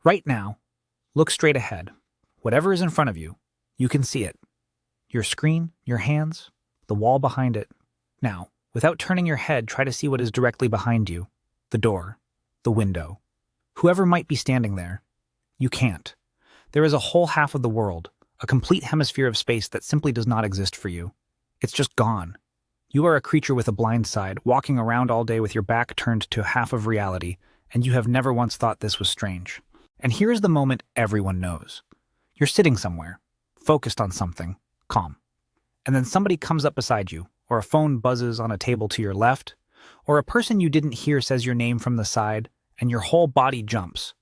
Right now, look straight ahead. Whatever is in front of you, you can see it. Your screen, your hands, the wall behind it. Now, without turning your head, try to see what is directly behind you. The door, the window. Whoever might be standing there. You can't. There is a whole half of the world, a complete hemisphere of space that simply does not exist for you. It's just gone. You are a creature with a blind side, walking around all day with your back turned to half of reality, and you have never once thought this was strange. And here is the moment everyone knows. You're sitting somewhere, focused on something, calm. And then somebody comes up beside you, or a phone buzzes on a table to your left, or a person you didn't hear says your name from the side, and your whole body jumps.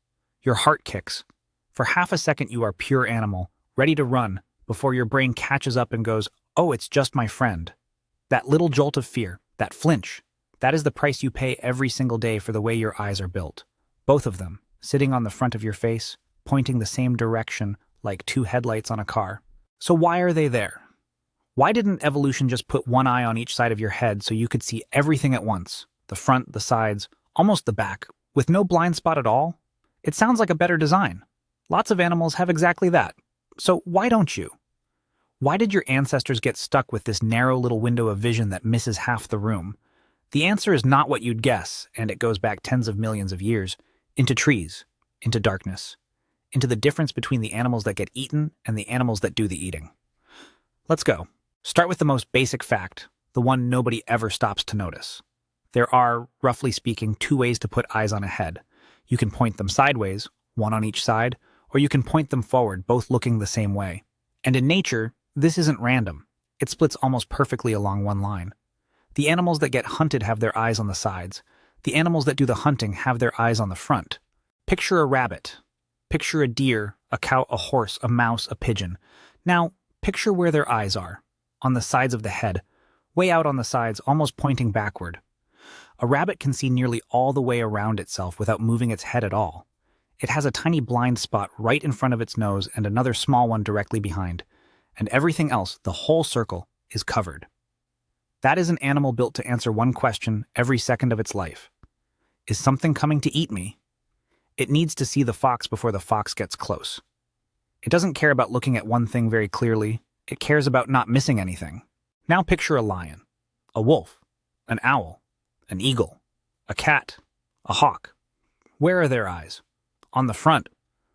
Your heart kicks. For half a second you are pure animal, ready to run, before your brain catches up and goes, "Oh, it's just my friend." That little jolt of fear, that flinch, that is the price you pay every single day for the way your eyes are built. Both of them, sitting on the front of your face, pointing the same direction like two headlights on a car. So why are they there? Why didn't evolution just put one eye on each side of your head so you could see everything at once? The front, the sides, almost the back, with no blind spot at all? It sounds like a better design. Lots of animals have exactly that. So why don't you? Why did your ancestors get stuck with this narrow little window of vision that misses half the room? The answer is not what you'd guess, and it goes back tens of millions of years, into trees, into darkness, into the difference between the animals that get eaten and the animals that do the eating. Let's go. Start with the most basic fact, the one nobody ever stops to notice. There are, roughly speaking, two ways to put eyes on a head. You can point them sideways, one on each side, or you can point them forward, both looking the same way. And in nature, this isn't random. It splits almost perfectly along one line. The animals that get hunted have their eyes on the sides. The animals that do the hunting have their eyes on the front. Picture a rabbit. Picture a deer, a cow, a horse, a mouse, a pigeon. Now, picture where their eyes are. On the sides of the head. Way out on the sides, almost pointing backward. A rabbit can see nearly all the way around itself without moving its head at all. It has a tiny blind spot right in front of its nose and another small one directly behind. And everything else, the whole circle, is covered. That is an animal built to answer one question every second of its life. Is something coming to eat me? It needs to see the fox before the fox gets close. It doesn't care about looking at one thing very clearly. It cares about not missing anything. Now picture a lion, a wolf, an owl, an eagle, a cat, a hawk. Where are their eyes? On the front,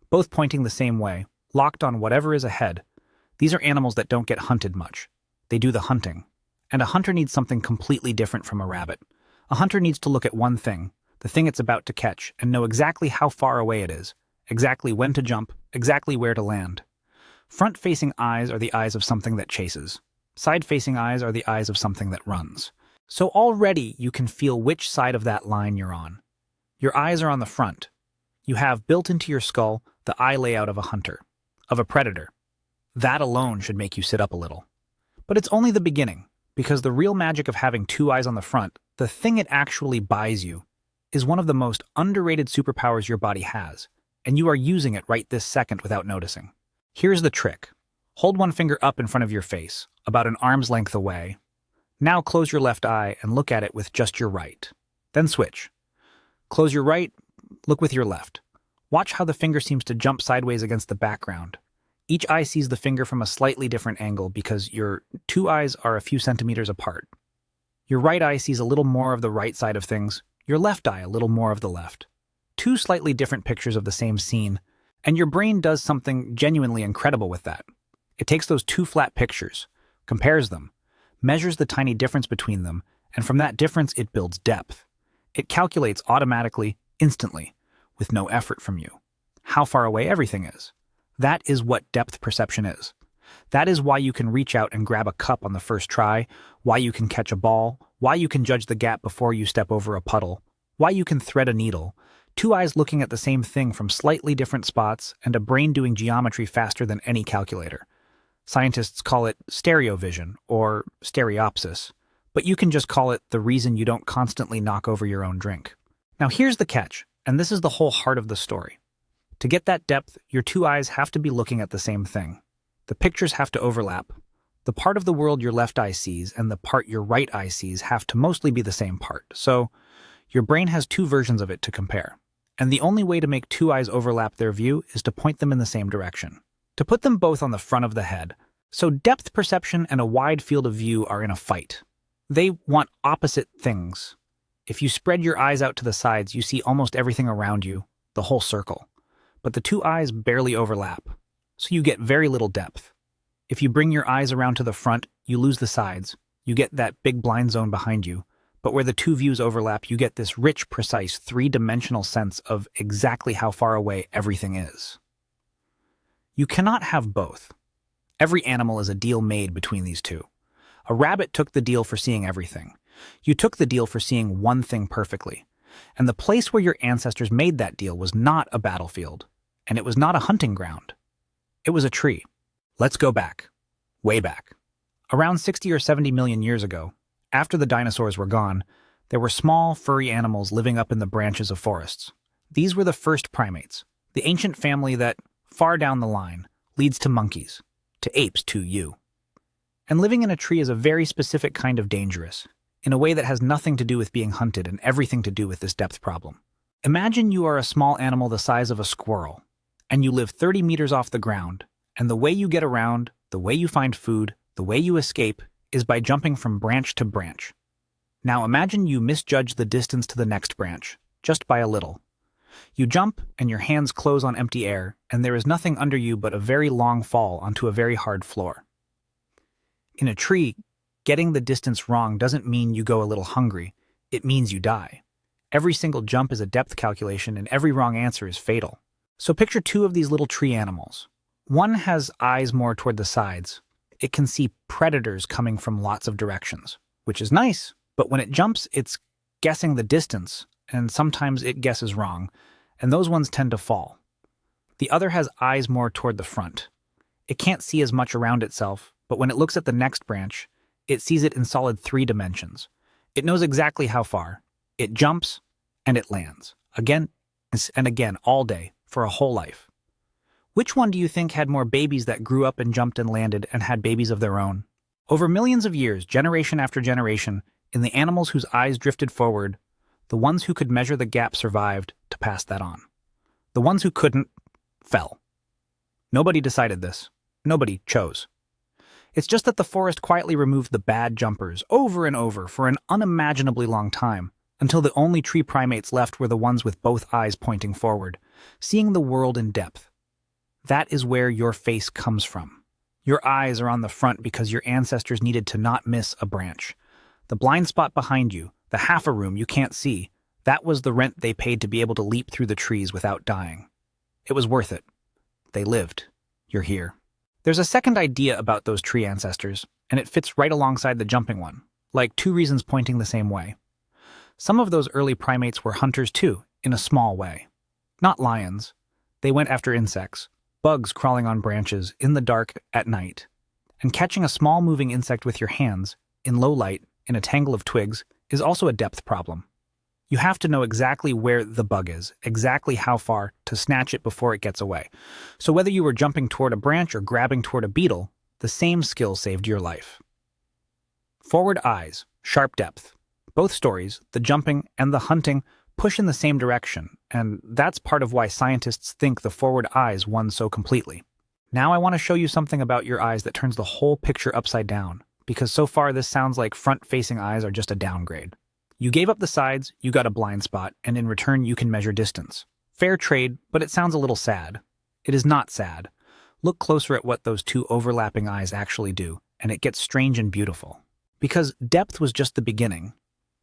both pointing the same way, locked on whatever is ahead. These are animals that don't get hunted much. They do the hunting. And a hunter needs something completely different from a rabbit. A hunter needs to look at one thing, the thing it's about to catch, and know exactly how far away it is, exactly when to jump, exactly where to land. Front-facing eyes are the eyes of something that chases. Side-facing eyes are the eyes of something that runs. So already you can feel which side of that line you're on. Your eyes are on the front. You have built into your skull the eye layout of a hunter, of a predator. That alone should make you sit up a little. But it's only the beginning, because the real magic of having two eyes on the front, the thing it actually buys you, is one of the most underrated superpowers your body has, and you are using it right this second without noticing. Here's the trick. Hold one finger up in front of your face, about an arm's length away. Now close your left eye and look at it with just your right. Then switch. Close your right, look with your left. Watch how the finger seems to jump sideways against the background. Each eye sees the finger from a slightly different angle because your two eyes are a few centimeters apart. Your right eye sees a little more of the right side of things, your left eye a little more of the left. Two slightly different pictures of the same scene, and your brain does something genuinely incredible with that. It takes those two flat pictures, compares them, measures the tiny difference between them, and from that difference it builds depth. It calculates automatically, instantly, with no effort from you, how far away everything is. That is what depth perception is. That is why you can reach out and grab a cup on the first try, why you can catch a ball, why you can judge the gap before you step over a puddle, why you can thread a needle, two eyes looking at the same thing from slightly different spots, and a brain doing geometry faster than any calculator. Scientists call it stereovision, or stereopsis, but you can just call it the reason you don't constantly knock over your own drink. Now here's the catch, and this is the whole heart of the story. To get that depth, your two eyes have to be looking at the same thing. The pictures have to overlap. The part of the world your left eye sees and the part your right eye sees have to mostly be the same part, so your brain has two versions of it to compare. And the only way to make two eyes overlap their view is to point them in the same direction. To put them both on the front of the head. So depth perception and a wide field of view are in a fight. They want opposite things. If you spread your eyes out to the sides, you see almost everything around you, the whole circle. But the two eyes barely overlap, so you get very little depth. If you bring your eyes around to the front, you lose the sides. You get that big blind zone behind you. But where the two views overlap, you get this rich, precise, three-dimensional sense of exactly how far away everything is. You cannot have both. Every animal is a deal made between these two. A rabbit took the deal for seeing everything. You took the deal for seeing one thing perfectly. And the place where your ancestors made that deal was not a battlefield. And it was not a hunting ground. It was a tree. Let's go back. Way back. Around 60 or 70 million years ago, after the dinosaurs were gone, there were small, furry animals living up in the branches of forests. These were the first primates, the ancient family that, far down the line, leads to monkeys, to apes, to you. And living in a tree is a very specific kind of dangerous, in a way that has nothing to do with being hunted and everything to do with this depth problem. Imagine you are a small animal the size of a squirrel, and you live 30 meters off the ground, and the way you get around, the way you find food, the way you escape, is by jumping from branch to branch. Now imagine you misjudge the distance to the next branch, just by a little. You jump, and your hands close on empty air, and there is nothing under you but a very long fall onto a very hard floor. In a tree, getting the distance wrong doesn't mean you go a little hungry. It means you die. Every single jump is a depth calculation, and every wrong answer is fatal. So picture two of these little tree animals. One has eyes more toward the sides. It can see predators coming from lots of directions, which is nice, but when it jumps, it's guessing the distance, and sometimes it guesses wrong, and those ones tend to fall. The other has eyes more toward the front. It can't see as much around itself, but when it looks at the next branch, it sees it in solid 3 dimensions. It knows exactly how far. It jumps, and it lands. Again and again, all day, for a whole life. Which one do you think had more babies that grew up and jumped and landed and had babies of their own? Over millions of years, generation after generation, in the animals whose eyes drifted forward, the ones who could measure the gap survived to pass that on. The ones who couldn't fell. Nobody decided this. Nobody chose. It's just that the forest quietly removed the bad jumpers over and over for an unimaginably long time, until the only tree primates left were the ones with both eyes pointing forward, seeing the world in depth. That is where your face comes from. Your eyes are on the front because your ancestors needed to not miss a branch. The blind spot behind you, the half a room you can't see, that was the rent they paid to be able to leap through the trees without dying. It was worth it. They lived. You're here. There's a second idea about those tree ancestors, and it fits right alongside the jumping one, like two reasons pointing the same way. Some of those early primates were hunters too, in a small way. Not lions. They went after insects. Bugs crawling on branches, in the dark, at night. And catching a small moving insect with your hands, in low light, in a tangle of twigs, is also a depth problem. You have to know exactly where the bug is, exactly how far, to snatch it before it gets away. So whether you were jumping toward a branch or grabbing toward a beetle, the same skill saved your life. Forward eyes, sharp depth. Both stories, the jumping and the hunting, push in the same direction, and that's part of why scientists think the forward eyes won so completely. Now I want to show you something about your eyes that turns the whole picture upside down, because so far this sounds like front-facing eyes are just a downgrade. You gave up the sides, you got a blind spot, and in return you can measure distance. Fair trade, but it sounds a little sad. It is not sad. Look closer at what those two overlapping eyes actually do, and it gets strange and beautiful. Because depth was just the beginning.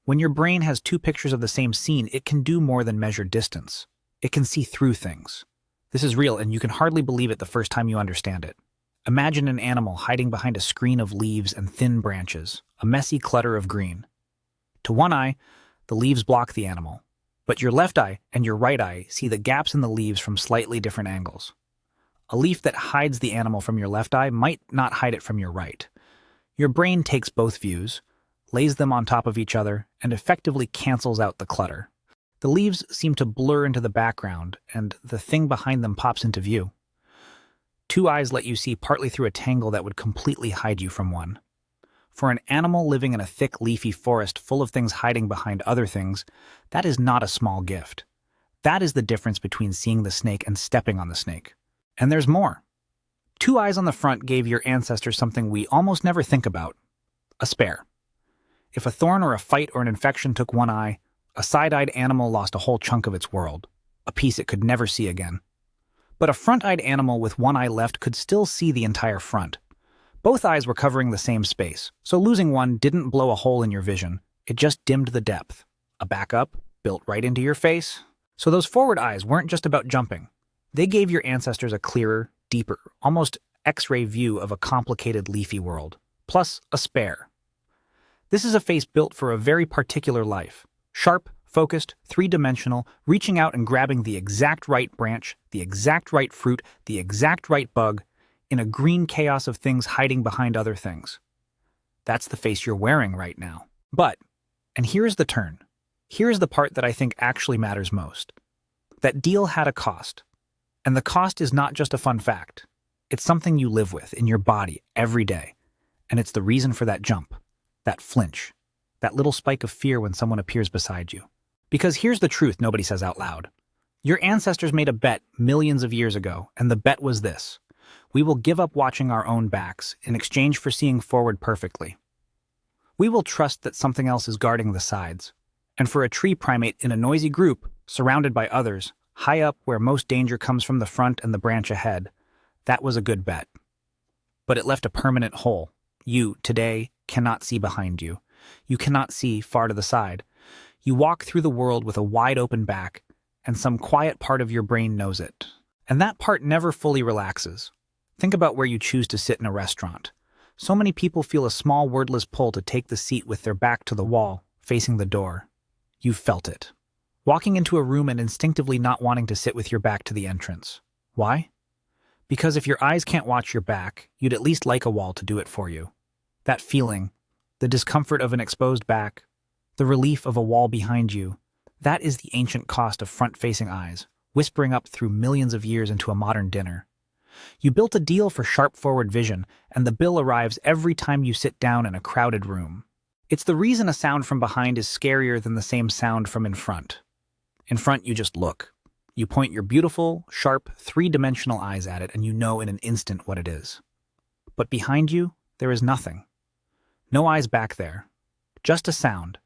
When your brain has two pictures of the same scene, it can do more than measure distance. It can see through things. This is real, and you can hardly believe it the first time you understand it. Imagine an animal hiding behind a screen of leaves and thin branches, a messy clutter of green. To one eye, the leaves block the animal, but your left eye and your right eye see the gaps in the leaves from slightly different angles. A leaf that hides the animal from your left eye might not hide it from your right. Your brain takes both views, lays them on top of each other, and effectively cancels out the clutter. The leaves seem to blur into the background, and the thing behind them pops into view. Two eyes let you see partly through a tangle that would completely hide you from one. For an animal living in a thick, leafy forest full of things hiding behind other things, that is not a small gift. That is the difference between seeing the snake and stepping on the snake. And there's more. Two eyes on the front gave your ancestors something we almost never think about: a spare. If a thorn or a fight or an infection took one eye, a side-eyed animal lost a whole chunk of its world, a piece it could never see again. But a front-eyed animal with one eye left could still see the entire front. Both eyes were covering the same space, so losing one didn't blow a hole in your vision, it just dimmed the depth. A backup, built right into your face. So those forward eyes weren't just about jumping. They gave your ancestors a clearer, deeper, almost X-ray view of a complicated leafy world, plus a spare. This is a face built for a very particular life. Sharp, focused, three-dimensional, reaching out and grabbing the exact right branch, the exact right fruit, the exact right bug, in a green chaos of things hiding behind other things. That's the face you're wearing right now. But, and here's the turn. Here's the part that I think actually matters most. That deal had a cost. And the cost is not just a fun fact. It's something you live with in your body every day. And it's the reason for that jump, that flinch, that little spike of fear when someone appears beside you. Because here's the truth nobody says out loud. Your ancestors made a bet millions of years ago, and the bet was this: we will give up watching our own backs in exchange for seeing forward perfectly. We will trust that something else is guarding the sides. And for a tree primate in a noisy group, surrounded by others, high up where most danger comes from the front and the branch ahead, that was a good bet. But it left a permanent hole. You, today, cannot see behind you. You cannot see far to the side. You walk through the world with a wide-open back, and some quiet part of your brain knows it. And that part never fully relaxes. Think about where you choose to sit in a restaurant. So many people feel a small wordless pull to take the seat with their back to the wall, facing the door. You've felt it. Walking into a room and instinctively not wanting to sit with your back to the entrance. Why? Because if your eyes can't watch your back, you'd at least like a wall to do it for you. That feeling, the discomfort of an exposed back, the relief of a wall behind you, that is the ancient cost of front-facing eyes, whispering up through millions of years into a modern dinner. You built a deal for sharp forward vision, and the bill arrives every time you sit down in a crowded room. It's the reason a sound from behind is scarier than the same sound from in front. In front, you just look. You point your beautiful, sharp, three-dimensional eyes at it, and you know in an instant what it is. But behind you, there is nothing. No eyes back there. Just a sound,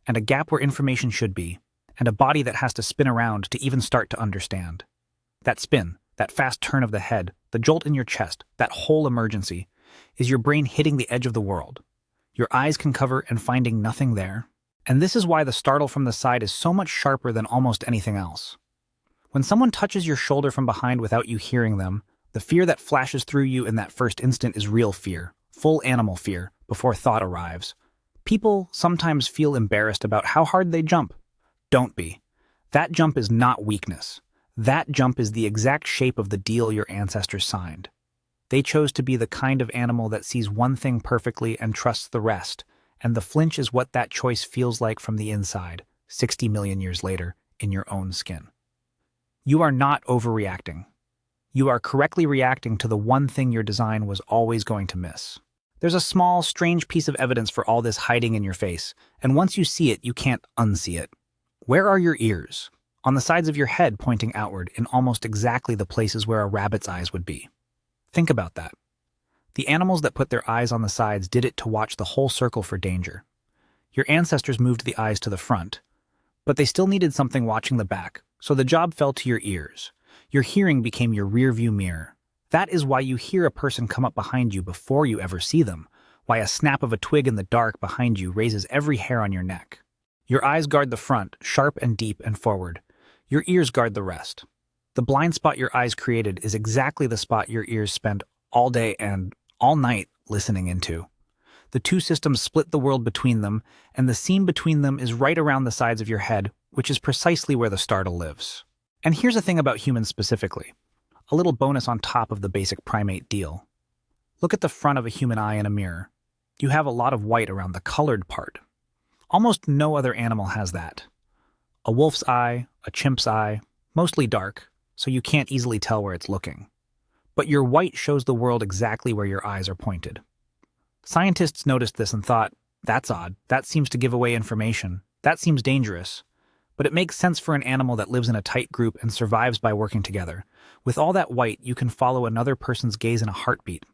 and a gap where information should be, and a body that has to spin around to even start to understand. That spin, that fast turn of the head, the jolt in your chest, that whole emergency, is your brain hitting the edge of the world. Your eyes can cover and finding nothing there. And this is why the startle from the side is so much sharper than almost anything else. When someone touches your shoulder from behind without you hearing them, the fear that flashes through you in that first instant is real fear, full animal fear, before thought arrives. People sometimes feel embarrassed about how hard they jump. Don't be. That jump is not weakness. That jump is the exact shape of the deal your ancestors signed. They chose to be the kind of animal that sees one thing perfectly and trusts the rest, and the flinch is what that choice feels like from the inside, 60 million years later, in your own skin. You are not overreacting. You are correctly reacting to the one thing your design was always going to miss. There's a small, strange piece of evidence for all this hiding in your face, and once you see it, you can't unsee it. Where are your ears? On the sides of your head pointing outward in almost exactly the places where a rabbit's eyes would be. Think about that. The animals that put their eyes on the sides did it to watch the whole circle for danger. Your ancestors moved the eyes to the front, but they still needed something watching the back, so the job fell to your ears. Your hearing became your rear-view mirror. That is why you hear a person come up behind you before you ever see them, why a snap of a twig in the dark behind you raises every hair on your neck. Your eyes guard the front, sharp and deep and forward. Your ears guard the rest. The blind spot your eyes created is exactly the spot your ears spend all day and all night listening into. The two systems split the world between them, and the seam between them is right around the sides of your head, which is precisely where the startle lives. And here's the thing about humans specifically. A little bonus on top of the basic primate deal. Look at the front of a human eye in a mirror. You have a lot of white around the colored part. Almost no other animal has that. A wolf's eye, a chimp's eye, mostly dark, so you can't easily tell where it's looking. But your white shows the world exactly where your eyes are pointed. Scientists noticed this and thought, that's odd, that seems to give away information, that seems dangerous. But it makes sense for an animal that lives in a tight group and survives by working together. With all that white, you can follow another person's gaze in a heartbeat.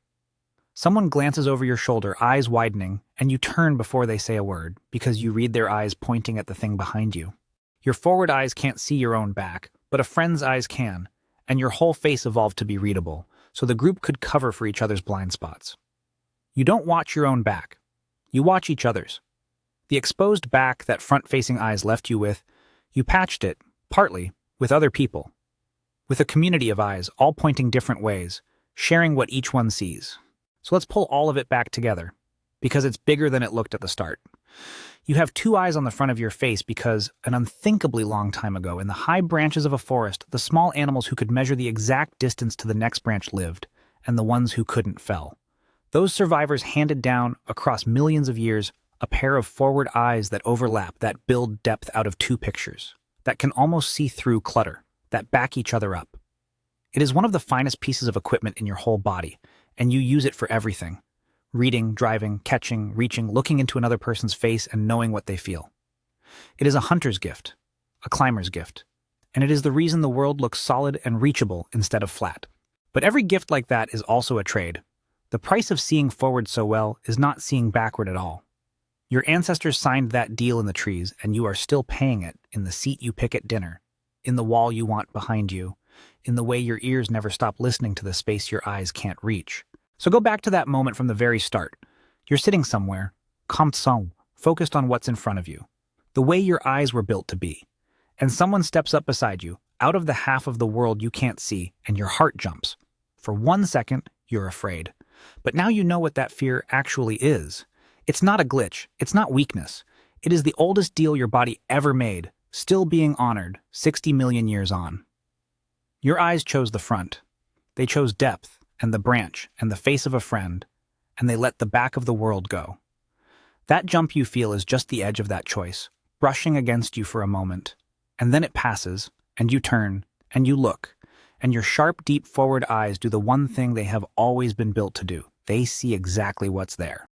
Someone glances over your shoulder, eyes widening, and you turn before they say a word, because you read their eyes pointing at the thing behind you. Your forward eyes can't see your own back, but a friend's eyes can, and your whole face evolved to be readable, so the group could cover for each other's blind spots. You don't watch your own back. You watch each other's. The exposed back that front-facing eyes left you with, you patched it, partly, with other people. With a community of eyes, all pointing different ways, sharing what each one sees. So let's pull all of it back together, because it's bigger than it looked at the start. You have two eyes on the front of your face because, an unthinkably long time ago, in the high branches of a forest, the small animals who could measure the exact distance to the next branch lived, and the ones who couldn't fell. Those survivors handed down, across millions of years, a pair of forward eyes that overlap, that build depth out of two pictures, that can almost see through clutter, that back each other up. It is one of the finest pieces of equipment in your whole body, and you use it for everything. Reading, driving, catching, reaching, looking into another person's face and knowing what they feel. It is a hunter's gift, a climber's gift, and it is the reason the world looks solid and reachable instead of flat. But every gift like that is also a trade. The price of seeing forward so well is not seeing backward at all. Your ancestors signed that deal in the trees, and you are still paying it in the seat you pick at dinner, in the wall you want behind you, in the way your ears never stop listening to the space your eyes can't reach. So go back to that moment from the very start. You're sitting somewhere, comme ça, focused on what's in front of you, the way your eyes were built to be. And someone steps up beside you, out of the half of the world you can't see, and your heart jumps. For 1 second, you're afraid. But now you know what that fear actually is. It's not a glitch. It's not weakness. It is the oldest deal your body ever made, still being honored 60 million years on. Your eyes chose the front. They chose depth, and the branch, and the face of a friend, and they let the back of the world go. That jump you feel is just the edge of that choice, brushing against you for a moment, and then it passes, and you turn, and you look, and your sharp, deep forward eyes do the one thing they have always been built to do. They see exactly what's there.